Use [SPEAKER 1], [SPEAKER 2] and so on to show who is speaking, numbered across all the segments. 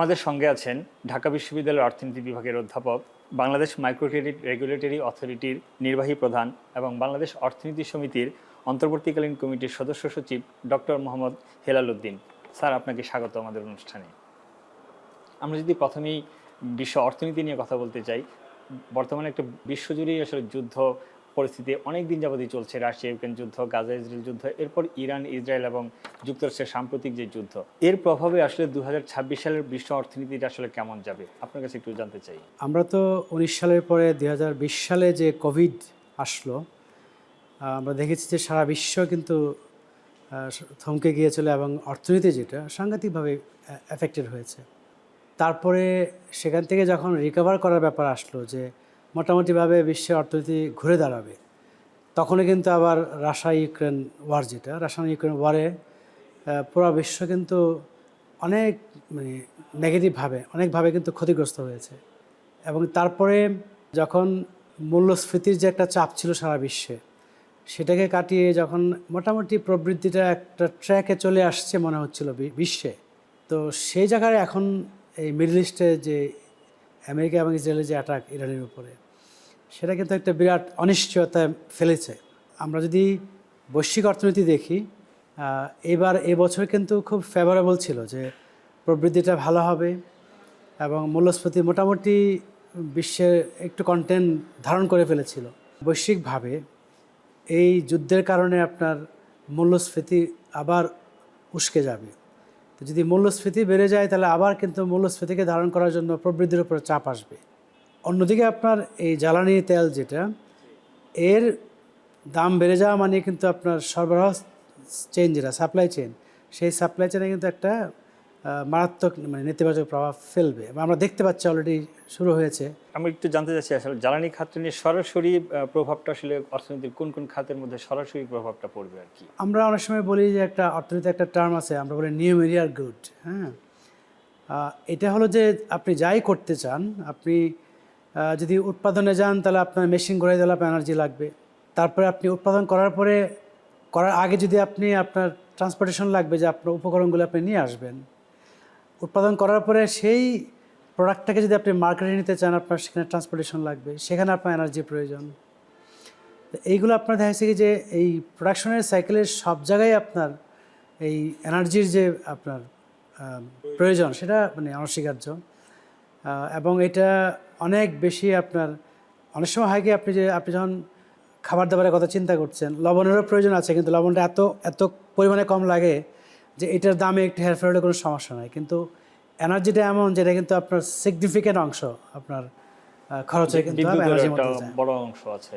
[SPEAKER 1] আমাদের সঙ্গে আছেন ঢাকা বিশ্ববিদ্যালয়ের অর্থনীতি বিভাগের অধ্যাপক, বাংলাদেশ মাইক্রো ক্রেডিট রেগুলেটরি অথরিটির নির্বাহী প্রধান এবং বাংলাদেশ অর্থনীতি সমিতির অন্তর্বর্তীকালীন কমিটির সদস্য সচিব ডক্টর মোহাম্মদ হেলাল উদ্দিন। স্যার, আপনাকে স্বাগত আমাদের অনুষ্ঠানে। আমরা যদি প্রথমেই বিশ্ব অর্থনীতি নিয়ে কথা বলতে চাই, বর্তমানে একটা বিশ্বজুড়েই আসলে যুদ্ধ পরিস্থিতি অনেক দিন যাবতই চলছে। রাশিয়া ইউক্রেন যুদ্ধ, গাজা ইসরায়েল যুদ্ধ, এরপর ইরান ইসরায়েল এবং যুক্তরাষ্ট্রের সাম্প্রতিক যে যুদ্ধ, এর প্রভাবে আসলে 2026 সালের বিশ্ব অর্থনীতিটা আসলে কেমন যাবে আপনার কাছে একটু জানতে চাই।
[SPEAKER 2] আমরা তো 19 সালের পরে 2020 সালে যে কোভিড আসলো, আমরা দেখেছি যে সারা বিশ্ব কিন্তু থমকে গিয়েছিল এবং অর্থনীতি যেটা সাংঘাতিকভাবে এফেক্টেড হয়েছে। তারপরে সেখান থেকে যখন রিকভার করার ব্যাপার আসলো যে মোটামুটিভাবে বিশ্বের অর্থনীতি ঘুরে দাঁড়াবে, তখনই কিন্তু আবার রাশিয়া ইউক্রেন ওয়ারে পুরো বিশ্ব কিন্তু অনেক অনেকভাবে কিন্তু ক্ষতিগ্রস্ত হয়েছে। এবং তারপরে যখন মূল্যস্ফীতির যে একটা চাপ ছিল সারা বিশ্বে, সেটাকে কাটিয়ে যখন মোটামুটি প্রবৃদ্ধিটা একটা ট্র্যাকে চলে আসছে মনে হচ্ছিল বিশ্বে, তো সেই জায়গায় এখন এই মিডল ইস্টে যে আমেরিকা এবং ইসরায়েলের যে অ্যাটাক ইরানের উপরে, সেটা কিন্তু একটা বিরাট অনিশ্চয়তা ফেলেছে। আমরা যদি বৈশ্বিক অর্থনীতি দেখি, এবছর কিন্তু খুব ফেভারেবল ছিল যে প্রবৃদ্ধিটা ভালো হবে এবং মূল্যস্ফীতি মোটামুটি বিশ্বের একটু কন্টেন্ট ধারণ করে ফেলেছিল। বৈশ্বিকভাবে এই যুদ্ধের কারণে আপনার মূল্যস্ফীতি আবার উস্কে যাবে। তো যদি মূল্যস্ফীতি বেড়ে যায়, তাহলে আবার কিন্তু মূল্যস্ফীতিকে ধারণ করার জন্য প্রবৃদ্ধির উপরে চাপ আসবে। অন্যদিকে আপনার এই জ্বালানি তেল যেটা, এর দাম বেড়ে যাওয়া মানে কিন্তু আপনার সরবরাহ চেইন যেটা সাপ্লাই চেইন, সেই সাপ্লাই চেইনে কিন্তু একটা মারাত্মক নেতিবাচক প্রভাব ফেলবে। আমরা দেখতে পাচ্ছি অলরেডি শুরু হয়েছে।
[SPEAKER 1] আমি একটু জানতে চাচ্ছি আসলে জ্বালানি খাত নিয়ে সরাসরি প্রভাবটা আসলে অর্থনীতির কোন কোন খাতের মধ্যে সরাসরি প্রভাবটা পড়বে আর কি।
[SPEAKER 2] আমরা অনেক সময় বলি যে একটা অর্থনীতি একটা টার্ম আছে, আমরা বলি নিউমেরিয়াল গুড। হ্যাঁ, এটা হলো যে আপনি যাই করতে চান, আপনি যদি উৎপাদনে যান, তাহলে আপনার মেশিন ঘোরাই দিলে আপনার এনার্জি লাগবে। তারপরে আপনি উৎপাদন করার আগে যদি আপনার ট্রান্সপোর্টেশন লাগবে, যে আপনার উপকরণগুলো আপনি নিয়ে আসবেন। উৎপাদন করার পরে সেই প্রোডাক্টটাকে যদি আপনি মার্কেটে নিতে চান, আপনার সেখানে ট্রান্সপোর্টেশন লাগবে, সেখানে আপনার এনার্জির প্রয়োজন। তো এইগুলো আপনার দেখা যাচ্ছে কি যে এই প্রোডাকশনের সাইকেলের সব জায়গায় আপনার এই এনার্জির যে আপনার প্রয়োজন, সেটা অনস্বীকার্য। এবং এটা অনেক বেশি আপনার অনেক সময় হয় কি, আপনি যখন খাবার দাবারের কথা চিন্তা করছেন, লবণেরও প্রয়োজন আছে, কিন্তু লবণটা এত পরিমাণে কম লাগে যে এটার দামে একটু হেরফের হলে কোনো সমস্যা নয়। কিন্তু এনার্জিটা এমন যেটা কিন্তু আপনার সিগনিফিক্যান্ট অংশ আপনার খরচে কিন্তু এনার্জির মধ্যে যায়,
[SPEAKER 1] বড় অংশ আছে।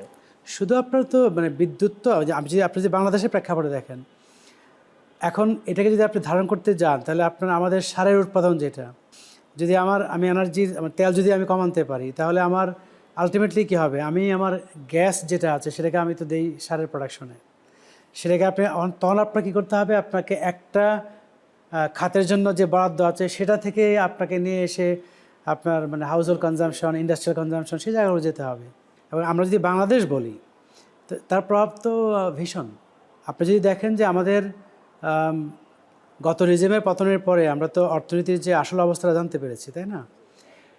[SPEAKER 2] শুধু আপনার তো বিদ্যুৎ তো আপনি যদি বাংলাদেশের প্রেক্ষাপটে দেখেন, এখন এটাকে যদি আপনি ধারণ করতে যান, তাহলে আপনার আমাদের সারের উৎপাদন যেটা, যদি আমার তেল যদি আমি কমাতে পারি, তাহলে আমার আলটিমেটলি কী হবে, আমার গ্যাস যেটা আছে সেটাকে আমি তো দেই সারের প্রোডাকশনে। সেটাকে তখন আপনার কী করতে হবে, আপনাকে একটা খাতের জন্য যে বরাদ্দ আছে সেটা থেকে আপনাকে নিয়ে এসে আপনার house hold consumption, industrial consumption, সেই জায়গাগুলো যেতে হবে। এবং আমরা যদি বাংলাদেশ বলি, তো তার প্রভাব তো ভীষণ। আপনি যদি দেখেন যে আমাদের গত রিজিমের পতনের পরে আমরা তো অর্থনীতির যে আসল অবস্থাটা জানতে পেরেছি, তাই না?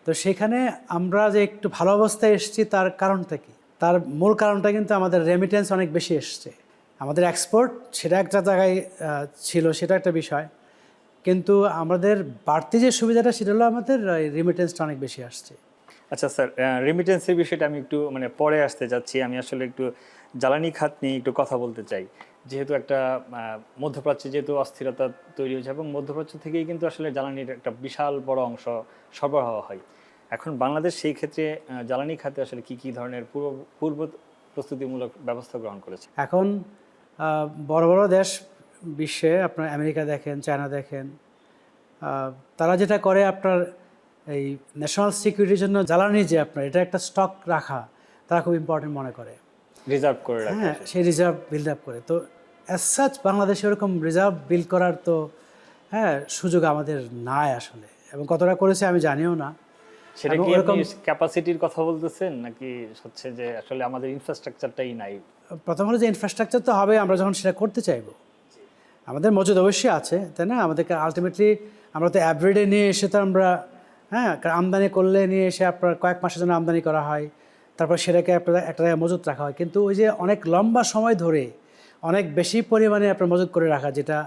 [SPEAKER 2] তো সেখানে আমরা যে একটু ভালো অবস্থায় এসেছি, তার কারণটা কি? তার মূল কারণটা কিন্তু আমাদের রেমিটেন্স অনেক বেশি এসছে। আমাদের এক্সপোর্ট সেটা একটা জায়গায় ছিল, সেটা একটা বিষয়, কিন্তু আমাদের বাড়তি যে সুবিধাটা সেটা হলো আমাদের রেমিটেন্সটা অনেক বেশি আসছে।
[SPEAKER 1] আচ্ছা স্যার, রেমিটেন্সের বিষয়টা আমি একটু পরে আসতে যাচ্ছি। আমি আসলে একটু জ্বালানি খাত নিয়ে একটু কথা বলতে চাই। যেহেতু একটা মধ্যপ্রাচ্যে যেহেতু অস্থিরতা তৈরি হয়েছে এবং মধ্যপ্রাচ্য থেকেই কিন্তু আসলে জ্বালানির একটা বিশাল বড় অংশ সরবরাহ হয়। এখন বাংলাদেশ সেই ক্ষেত্রে জ্বালানি খাতে আসলে কি ধরনের পূর্ব প্রস্তুতিমূলক ব্যবস্থা গ্রহণ করেছে?
[SPEAKER 2] এখন বড় বড় দেশ বিশ্বে, আপনার আমেরিকা দেখেন, চায়না দেখেন, তারা যেটা করে, আপনার এই ন্যাশনাল সিকিউরিটির জন্য জ্বালানি যে আপনার এটা একটা স্টক রাখা, তারা খুব ইম্পর্টেন্ট মনে করে,
[SPEAKER 1] রিজার্ভ করে রাখা।
[SPEAKER 2] হ্যাঁ, সেই রিজার্ভ বিল্ড আপ করে। তো অ্যাজ সাচ বাংলাদেশে ওরকম রিজার্ভ বিল্ড করার তো সুযোগ আমাদের নাই আসলে, এবং কতটা করেছে আমি জানিও না।
[SPEAKER 1] সেটা কি আপনি ক্যাপাসিটির কথা বলতেছেন, নাকি হচ্ছে যে আসলে আমাদের ইনফ্রাস্ট্রাকচারটাই নাই?
[SPEAKER 2] প্রথম হলো যে ইনফ্রাস্ট্রাকচার তো হবে আমরা যখন সেটা করতে চাইবো। আমাদের মজুদ অবশ্যই আছে, তাই না? আমাদেরকে আলটিমেটলি আমরা তো এভরিডে নিয়ে এসে তো আমরা, হ্যাঁ, আমদানি করলে নিয়ে এসে আপনার কয়েক মাসের জন্য আমদানি করা হয়, তারপর সেটাকে আপনার একটা জায়গায় মজুত রাখা হয়। কিন্তু ওই যে অনেক লম্বা সময় ধরে অনেক বেশি পরিমাণে আপনার মজুত করে রাখা, যেটা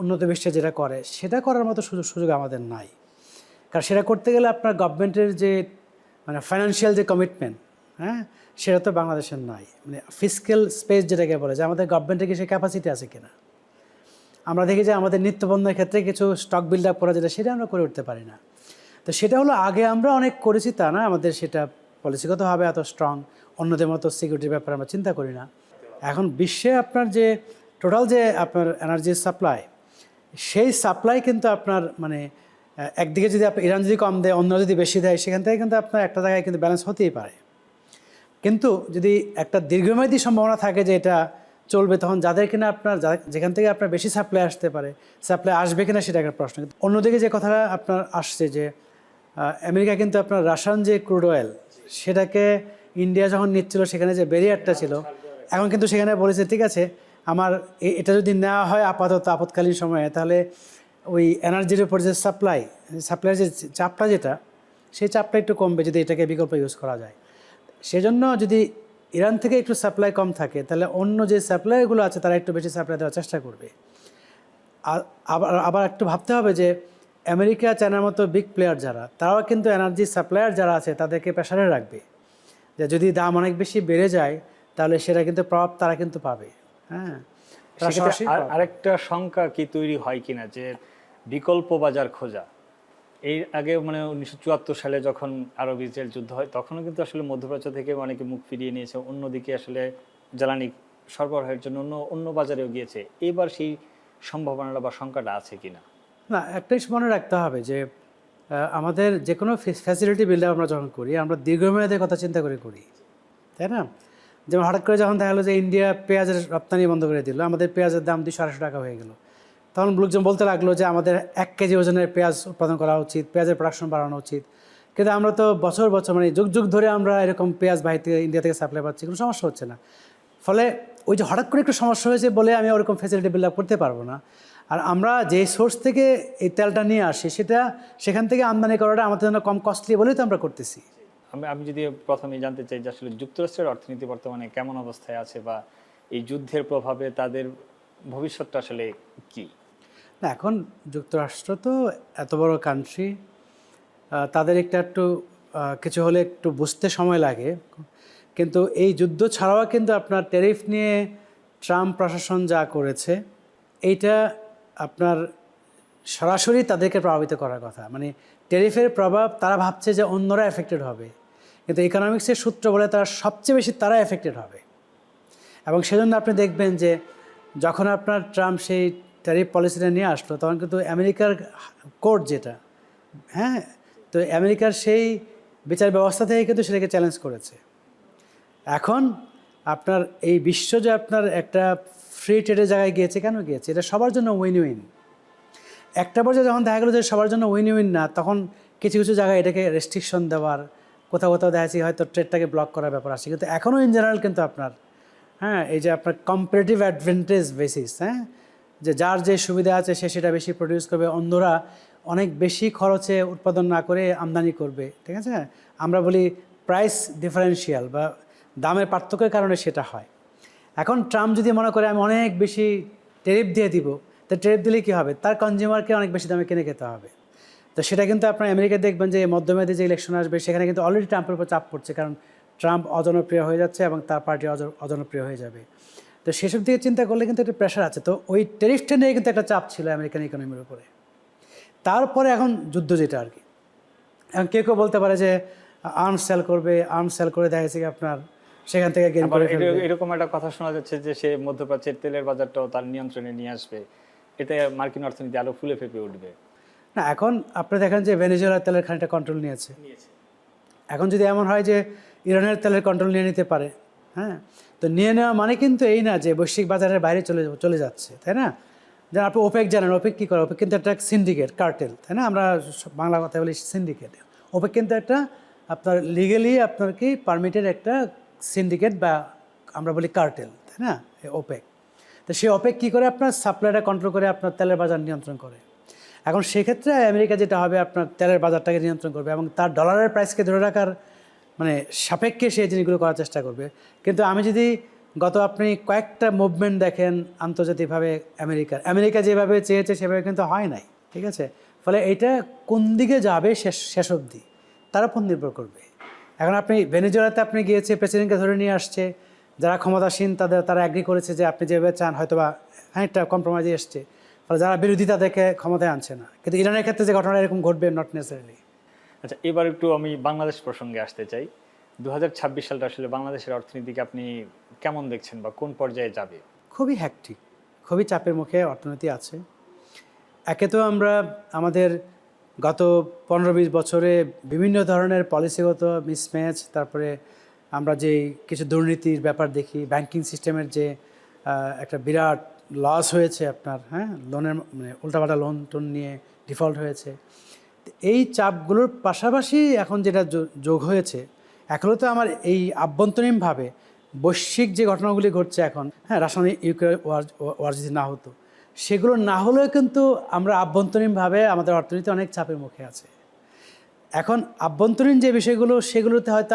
[SPEAKER 2] উন্নত বিশ্বে যেটা করে, সেটা করার মতো সুযোগ আমাদের নাই। কারণ সেটা করতে গেলে আপনার গভর্নমেন্টের যে মানে ফাইন্যান্সিয়াল যে কমিটমেন্ট, হ্যাঁ, সেটা তো বাংলাদেশের নাই। মানে ফিসক্যাল স্পেস যেটাকে বলে, যে আমাদের গভর্নমেন্টের কি সে ক্যাপাসিটি আছে কিনা। আমরা দেখি যে আমাদের নিত্যপণ্যের ক্ষেত্রে কিছু স্টক বিল্ড আপ করা, যেটা সেটা আমরা করে উঠতে পারি না। তো সেটা হলো আগে আমরা অনেক করেছি তা না, আমাদের সেটা পলিসিগতভাবে এত স্ট্রং, অন্যদের মতো সিকিউরিটির ব্যাপারে আমরা চিন্তা করি না। এখন বিশ্বে আপনার যে টোটাল যে আপনার এনার্জির সাপ্লাই, সেই সাপ্লাই কিন্তু আপনার মানে একদিকে যদি আপনার ইরান যদি কম দেয়, অন্য যদি বেশি দেয়, সেখান থেকে কিন্তু আপনার একটা জায়গায় কিন্তু ব্যালেন্স হতেই পারে। কিন্তু যদি একটা দীর্ঘমেয়াদী সম্ভাবনা থাকে যে এটা চলবে, তখন যাদের কিনা আপনার যেখান থেকে আপনার বেশি সাপ্লাই আসতে পারে, সাপ্লাই আসবে কিনা সেটা একটা প্রশ্ন। কিন্তু অন্যদিকে যে কথাটা আপনার আসছে যে আমেরিকা কিন্তু আপনার রাশিয়ান যে ক্রুড অয়েল, সেটাকে ইন্ডিয়া যখন নিচ্ছিল, সেখানে যে ব্যারিয়ারটা ছিল, এখন কিন্তু সেখানে বলেছে ঠিক আছে, আমার এটা যদি নেওয়া হয় আপাতত আপৎকালীন সময়ে, তাহলে ওই এনার্জির উপর যে সাপ্লাইয়ের যে চাপটা, যেটা সেই চাপটা একটু কমবে যদি এটাকে বিকল্প ইউজ করা যায়। সেজন্য যদি ইরান থেকে একটু সাপ্লাই কম থাকে, তাহলে অন্য যে সাপ্লাইগুলো আছে তারা একটু বেশি সাপ্লাই দেওয়ার চেষ্টা করবে। আবার একটু ভাবতে হবে যে আমেরিকা, চায়নার মতো বিগ প্লেয়ার যারা, তারাও কিন্তু এনার্জি সাপ্লায়ার যারা আছে তাদেরকে প্রেসারে রাখবে, যে যদি দাম অনেক বেশি বেড়ে যায় তাহলে সেটা কিন্তু প্রভাব তারা কিন্তু পাবে। হ্যাঁ,
[SPEAKER 1] আরেকটা শঙ্কা কি তৈরি হয় কিনা যে বিকল্প বাজার খোঁজা। এই আগে মানে 1974 সালে যখন আরব ইসরায়েল যুদ্ধ হয়, তখনও কিন্তু আসলে মধ্যপ্রাচ্য থেকে অনেকে মুখ ফিরিয়ে নিয়েছে, অন্যদিকে আসলে জ্বালানি সরবরাহের জন্য অন্য বাজারেও গিয়েছে। এবার সেই সম্ভাবনাটা বা শঙ্কাটা আছে কিনা?
[SPEAKER 2] না, একটাই মনে রাখতে হবে যে আমাদের যে কোনো ফ্যাসিলিটি বিল্ড আমরা যখন করি, আমরা দীর্ঘমেয়াদের কথা চিন্তা করে করি, তাই না? যেমন হঠাৎ করে যখন দেখা গেলো যে ইন্ডিয়া পেঁয়াজের রপ্তানি বন্ধ করে দিল, আমাদের পেঁয়াজের দাম 200-250 টাকা হয়ে গেল, তখন লোকজন বলতে লাগলো যে আমাদের 1 কেজি ওজনের পেঁয়াজ উৎপাদন করা উচিত, পেঁয়াজের প্রোডাকশন বাড়ানো উচিত। কিন্তু আমরা তো বছর মানে যুগ ধরে আমরা এরকম পেঁয়াজ বাহির থেকে, ইন্ডিয়া থেকে সাপ্লাই পাচ্ছি, কোনো সমস্যা হচ্ছে না। ফলে ওই যে হঠাৎ করে একটু সমস্যা হয়েছে বলে আমি ওরকম ফ্যাসিলিটি বিল্ড আপ করতে পারবো না। আর আমরা যে সোর্স থেকে এই তেলটা নিয়ে আসি, সেখান থেকে আমদানি করাটা আমাদের জন্য কম কস্টলি বলেই তো আমরা করতেছি।
[SPEAKER 1] আমি যদি প্রথমেই জানতে চাই যে আসলে যুক্তরাষ্ট্রের অর্থনীতি বর্তমানে কেমন অবস্থায় আছে, বা এই যুদ্ধের প্রভাবে তাদের ভবিষ্যৎটা আসলে কি?
[SPEAKER 2] না, এখন যুক্তরাষ্ট্র তো এত বড় কান্ট্রি, তাদের একটু কিছু হলে একটু বুঝতে সময় লাগে। কিন্তু এই যুদ্ধ ছাড়াও কিন্তু আপনার ট্যারিফ নিয়ে ট্রাম্প প্রশাসন যা করেছে, এইটা আপনার সরাসরি তাদেরকে প্রভাবিত করার কথা। মানে ট্যারিফের প্রভাব তারা ভাবছে যে অন্যরা এফেক্টেড হবে, কিন্তু ইকোনমিক্সের সূত্র বলে তারা সবচেয়ে বেশি তারা এফেক্টেড হবে। এবং সেজন্য আপনি দেখবেন যে যখন আপনার ট্রাম্প সেই ট্যারিফ পলিসিটা নিয়ে আসলো, তখন কিন্তু আমেরিকার কোর্ট যেটা, হ্যাঁ, তো আমেরিকার সেই বিচার ব্যবস্থা থেকে কিন্তু সেটাকে চ্যালেঞ্জ করেছে। এখন আপনার এই বিশ্ব যে আপনার একটা ফ্রি ট্রেডের জায়গায় গিয়েছে, কেন গিয়েছে? এটা সবার জন্য উইন উইন। একটা পর্যায়ে যখন দেখা গেলো যে সবার জন্য উইন উইন না, তখন কিছু কিছু জায়গায় এটাকে রেস্ট্রিকশন দেওয়ার, কোথাও দেখা যাচ্ছে হয়তো ট্রেডটাকে ব্লক করার ব্যাপার আসছে। কিন্তু এখনও ইন জেনারেল কিন্তু আপনার, হ্যাঁ, এই যে আপনার কম্পারেটিভ অ্যাডভান্টেজ বেসিস, হ্যাঁ, যে যার যে সুবিধা আছে সে সেটা বেশি প্রডিউস করবে, অন্যরা অনেক বেশি খরচে উৎপাদন না করে আমদানি করবে, ঠিক আছে? আমরা বলি প্রাইস ডিফারেন্সিয়াল বা দামের পার্থক্যের কারণে সেটা হয়। এখন ট্রাম্প যদি মনে করে আমি অনেক বেশি ট্যারিফ দিয়ে দিব, তো ট্যারিফ দিলে কী হবে? তার কনজিউমারকে অনেক বেশি দামে কিনে খেতে হবে। তো সেটা কিন্তু আপনার আমেরিকায় দেখবেন যে মধ্যমেয়াদী যে ইলেকশন আসবে, সেখানে কিন্তু অলরেডি ট্রাম্পের উপর চাপ পড়ছে, কারণ ট্রাম্প অজনপ্রিয় হয়ে যাচ্ছে এবং তার পার্টি অজনপ্রিয় হয়ে যাবে। তো সেসব দিকে চিন্তা করলে কিন্তু একটা প্রেশার আছে। তো ওই ট্যারিফটা নিয়ে কিন্তু একটা চাপ ছিল আমেরিকান ইকোনমির উপরে। তারপরে এখন যুদ্ধ যেটা আর কি, এখন কেউ বলতে পারে যে আর্মস সেল করে দেখা যাচ্ছে আপনার সেখান থেকে গেইন করে ফেলবে।
[SPEAKER 1] এরকম একটা কথা শোনা যাচ্ছে যে সে মধ্যপ্রাচ্যের তেলের বাজারটাও তার নিয়ন্ত্রণে নিয়ে আসবে, এতে মার্কিন অর্থনীতি আরো ফুলে ফেঁপে উঠবে।
[SPEAKER 2] না, এখন আপনি দেখেন যে ভেনেজুয়েলার তেলের খানিকটা কন্ট্রোল নিয়েছে। এখন যদি এমন হয় যে ইরানের তেলের কন্ট্রোল নিয়ে নিতে পারে, হ্যাঁ, তো নিয়ে নেওয়া মানে কিন্তু এই না যে বৈশ্বিক বাজারের বাইরে চলে যাচ্ছে, তাই না? যেন আপনি ওপেক জানেন, ওপেক কী করে? ওপেক কিন্তু একটা সিন্ডিকেট, কার্টেল, তাই না? আমরা বাংলা কথা বলি সিন্ডিকেট। ওপেক কিন্তু একটা আপনার লিগালি আপনার কি পারমিটেড একটা সিন্ডিকেট, বা আমরা বলি কার্টেল, তাই না? ওপেক। তো সেই অপেক কী করে আপনার সাপ্লাইটা কন্ট্রোল করে আপনার তেলের বাজার নিয়ন্ত্রণ করে। এখন সেক্ষেত্রে আমেরিকা যেটা হবে আপনার তেলের বাজারটাকে নিয়ন্ত্রণ করবে এবং তার ডলারের প্রাইসকে ধরে রাখার মানে সাপেক্ষে সেই জিনিসগুলো করার চেষ্টা করবে। কিন্তু আমি যদি আপনি কয়েকটা মুভমেন্ট দেখেন আন্তর্জাতিকভাবে আমেরিকা যেভাবে চেয়েছে সেভাবে কিন্তু হয় নাই, ঠিক আছে। ফলে এইটা কোন দিকে যাবে শেষ অবধি তার উপর নির্ভর করবে। এখন আপনি ভেনেজুয়েলাতে আপনি গিয়েছে, প্রেসিডেন্টকে ধরে নিয়ে আসছে, যারা ক্ষমতাসীন তারা অ্যাগ্রি করেছে যে আপনি যেভাবে চান হয়তো বা খানিকটা কম্প্রোমাইজে এসছে, ফলে যারা বিরোধী তাদেরকে ক্ষমতায় আনছে না। কিন্তু ইরানের ক্ষেত্রে যে ঘটনা এরকম ঘটবে নট নেসেসারিলি।
[SPEAKER 1] আচ্ছা, এবার একটু আমি বাংলাদেশ প্রসঙ্গে আসতে চাই। 2026 সালটা আসলে বাংলাদেশের অর্থনীতিকে আপনি কেমন দেখছেন বা কোন পর্যায়ে যাবে?
[SPEAKER 2] খুবই হ্যাকটিক, খুবই চাপের মুখে অর্থনীতি আছে। একে তো আমরা আমাদের গত 15-20 বছরে বিভিন্ন ধরনের পলিসিগত মিসম্যাচ, তারপরে আমরা যে কিছু দুর্নীতির ব্যাপার দেখি, ব্যাংকিং সিস্টেমের যে একটা বিরাট লস হয়েছে আপনার, লোনের মানে উল্টাপাল্টা লোন টোন নিয়ে ডিফল্ট হয়েছে। এই চাপগুলোর পাশাপাশি এখন যেটা যোগ হয়েছে, এখনও তো আমার এই আভ্যন্তরীণভাবে বৈশ্বিক যে ঘটনাগুলি ঘটছে এখন, রাসায়নিক ইউক্রেন ওয়ার যদি না হতো, সেগুলো না হলেও কিন্তু আমরা আভ্যন্তরীণভাবে আমাদের অর্থনীতি অনেক চাপের মুখে আছে। এখন আভ্যন্তরীণ যে বিষয়গুলো সেগুলোতে হয়তো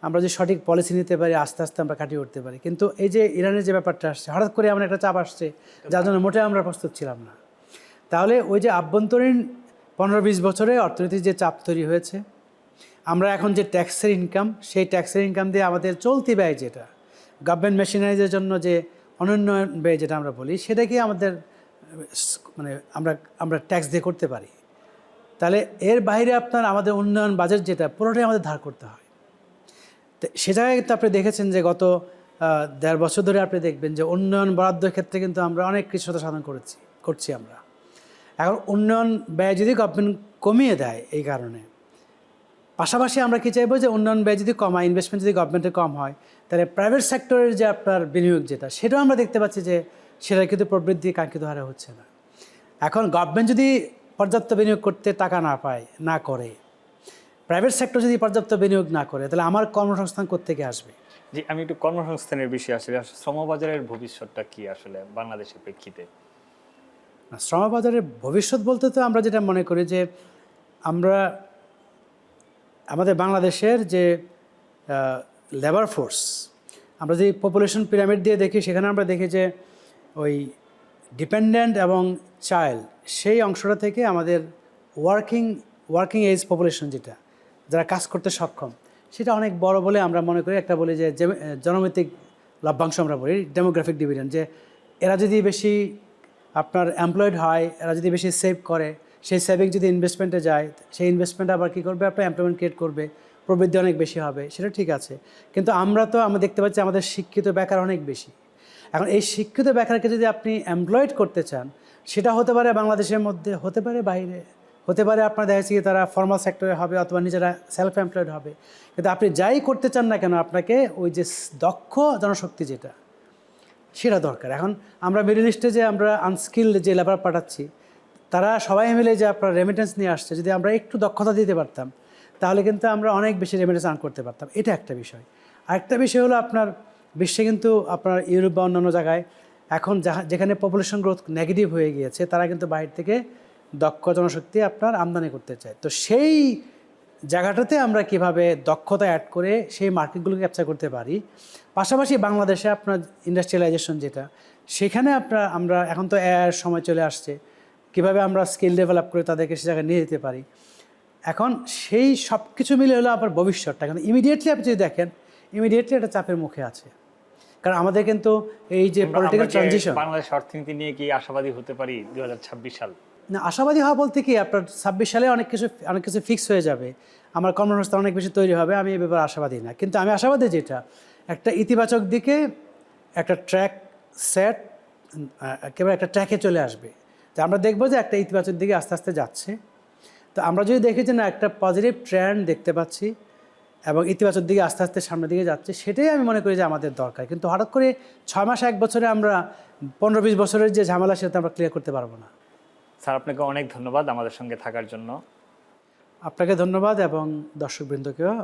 [SPEAKER 2] আমরা যে সঠিক পলিসি নিতে পারি, আস্তে আস্তে আমরা কাটিয়ে উঠতে পারি। কিন্তু এই যে ইরানের যে ব্যাপারটা আসছে, হঠাৎ করে এমন একটা চাপ আসছে যার জন্য মোটেও আমরা প্রস্তুত ছিলাম না। তাহলে ওই যে আভ্যন্তরীণ 15-20 বছরে অর্থনীতির যে চাপ তৈরি হয়েছে, আমরা এখন যে ট্যাক্সের ইনকাম, সেই ট্যাক্সের ইনকাম দিয়ে আমাদের চলতি ব্যয় যেটা গভর্নমেন্ট মেশিনারিজের জন্য যে অনুন্নয়ন ব্যয় যেটা আমরা বলি, সেটাকে আমাদের মানে আমরা ট্যাক্স দিয়ে করতে পারি। তাহলে এর বাইরে আপনার আমাদের উন্নয়ন বাজেট যেটা পুরোটাই আমাদের ধার করতে হয়। তো সে জায়গায় কিন্তু আপনি দেখেছেন যে গত 1.5 বছর ধরে আপনি দেখবেন যে উন্নয়ন বরাদ্দের ক্ষেত্রে কিন্তু আমরা অনেক কৃশতা সাধন করছি আমরা। এখন উন্নয়ন ব্যয় যদি গভর্নমেন্ট কমিয়ে দেয় এই কারণে, পাশাপাশি আমরা কি চাইবো যে উন্নয়ন ব্যয় যদি কমায়, ইনভেস্টমেন্ট যদি গভর্নমেন্টের কম হয়, তাহলে প্রাইভেট সেক্টরের যে আপনার বিনিয়োগ যেটা, সেটাও আমরা দেখতে পাচ্ছি যে সেটা কিন্তু প্রবৃদ্ধি কাঙ্ক্ষিত হারে হচ্ছে না। এখন গভর্নমেন্ট যদি পর্যাপ্ত বিনিয়োগ করতে টাকা না করে, প্রাইভেট সেক্টর যদি পর্যাপ্ত বিনিয়োগ না করে, তাহলে আমার কর্মসংস্থান কোত্থেকে আসবে?
[SPEAKER 1] জি, আমি একটু কর্মসংস্থানের বিষয়ে আসলে শ্রমবাজারের ভবিষ্যৎটা কি আসলে বাংলাদেশের প্রেক্ষিতে?
[SPEAKER 2] শ্রমবাজারের ভবিষ্যৎ বলতে তো আমরা যেটা মনে করি যে আমাদের বাংলাদেশের যে লেবার ফোর্স, আমরা যদি পপুলেশন পিরামিড দিয়ে দেখি, সেখানে আমরা দেখি যে ওই ডিপেন্ডেন্ট এবং চাইল্ড সেই অংশটা থেকে আমাদের ওয়ার্কিং এজ পপুলেশন যেটা, যারা কাজ করতে সক্ষম, সেটা অনেক বড় বলে আমরা মনে করি। একটা বলি যে জনমিতিক লভ্যাংশ আমরা বলি, ডেমোগ্রাফিক ডিভিডেন্ড, যে এরা যদি বেশি আপনার এমপ্লয়েড হয়, এরা যদি বেশি সেভ করে, সেই সেভিং যদি ইনভেস্টমেন্টে যায়, সেই ইনভেস্টমেন্ট আবার কী করবে, আপনার এমপ্লয়মেন্ট ক্রিয়েট করবে, প্রবৃদ্ধি অনেক বেশি হবে, সেটা ঠিক আছে। কিন্তু আমরা দেখতে পাচ্ছি আমাদের শিক্ষিত বেকার অনেক বেশি। এখন এই শিক্ষিত বেকারকে যদি আপনি এমপ্লয়েড করতে চান, সেটা হতে পারে বাংলাদেশের মধ্যে, হতে পারে বাইরে, হতে পারে আপনার দেখা যাচ্ছে কি তারা ফর্মাল সেক্টরে হবে অথবা নিজেরা সেলফ এমপ্লয়েড হবে। কিন্তু আপনি যাই করতে চান না কেন, আপনাকে ওই যে দক্ষ জনশক্তি যেটা, সেটা দরকার। এখন আমরা মিডল ইস্টে যে আমরা আনস্কিল্ড যে লেবার পাঠাচ্ছি, তারা সবাই মিলে যে আপনার রেমিটেন্স নিয়ে আসছে, যদি আমরা একটু দক্ষতা দিতে পারতাম, তাহলে কিন্তু আমরা অনেক বেশি রেমিটেন্স আর্ন করতে পারতাম। এটা একটা বিষয়। আরেকটা বিষয় হলো আপনার বিশ্বে কিন্তু আপনার ইউরোপ বা অন্যান্য জায়গায় এখন যেখানে পপুলেশন গ্রোথ নেগেটিভ হয়ে গিয়েছে, তারা কিন্তু বাইরে থেকে দক্ষ জনশক্তি আপনার আমদানি করতে চায়। তো সেই জায়গাটাতে আমরা কিভাবে দক্ষতা অ্যাড করে সেই মার্কেটগুলোকে ক্যাপচার করতে পারি। পাশাপাশি বাংলাদেশে আপনার ইন্ডাস্ট্রিয়ালাইজেশন যেটা, সেখানে আমরা এখন তো এআইয়ের সময় চলে আসছে, কিভাবে আমরা স্কিল ডেভেলপ করে তাদেরকে সে জায়গায় নিয়ে যেতে পারি। এখন সেই সব কিছু মিলে হলো আপনার ভবিষ্যৎটা। কিন্তু ইমিডিয়েটলি আপনি যদি দেখেন, ইমিডিয়েটলি একটা চাপের মুখে আছে, কারণ আমাদের কিন্তু এই যে পলিটিক্যাল ট্রানজিশন।
[SPEAKER 1] বাংলাদেশ অর্থনীতি নিয়ে কি আশাবাদী হতে পারি 2026 সাল?
[SPEAKER 2] না, আশাবাদী হওয়া বলতে কি, আপনার 26 সালে অনেক কিছু ফিক্স হয়ে যাবে, আমার কর্মসংস্থান অনেক বেশি তৈরি হবে, আমি এই ব্যাপারে আশাবাদী না। কিন্তু আমি আশাবাদী যেটা একটা ইতিবাচক দিকে একটা ট্র্যাক সেট, একেবারে একটা ট্র্যাকে চলে আসবে, যে আমরা দেখবো যে একটা ইতিবাচক দিকে আস্তে আস্তে যাচ্ছে। তো আমরা যদি দেখি যে না, একটা পজিটিভ ট্রেন্ড দেখতে পাচ্ছি এবং ইতিবাচক দিকে আস্তে আস্তে সামনের দিকে যাচ্ছে, সেটাই আমি মনে করি যে আমাদের দরকার। কিন্তু হঠাৎ করে 6 মাস 1 বছরে আমরা 15-20 বছরের যে ঝামেলা, সেটা আমরা ক্লিয়ার করতে পারবো না।
[SPEAKER 1] স্যার, আপনাকে অনেক ধন্যবাদ আমাদের সঙ্গে থাকার জন্য।
[SPEAKER 2] আপনাকে ধন্যবাদ এবং দর্শকবৃন্দকেও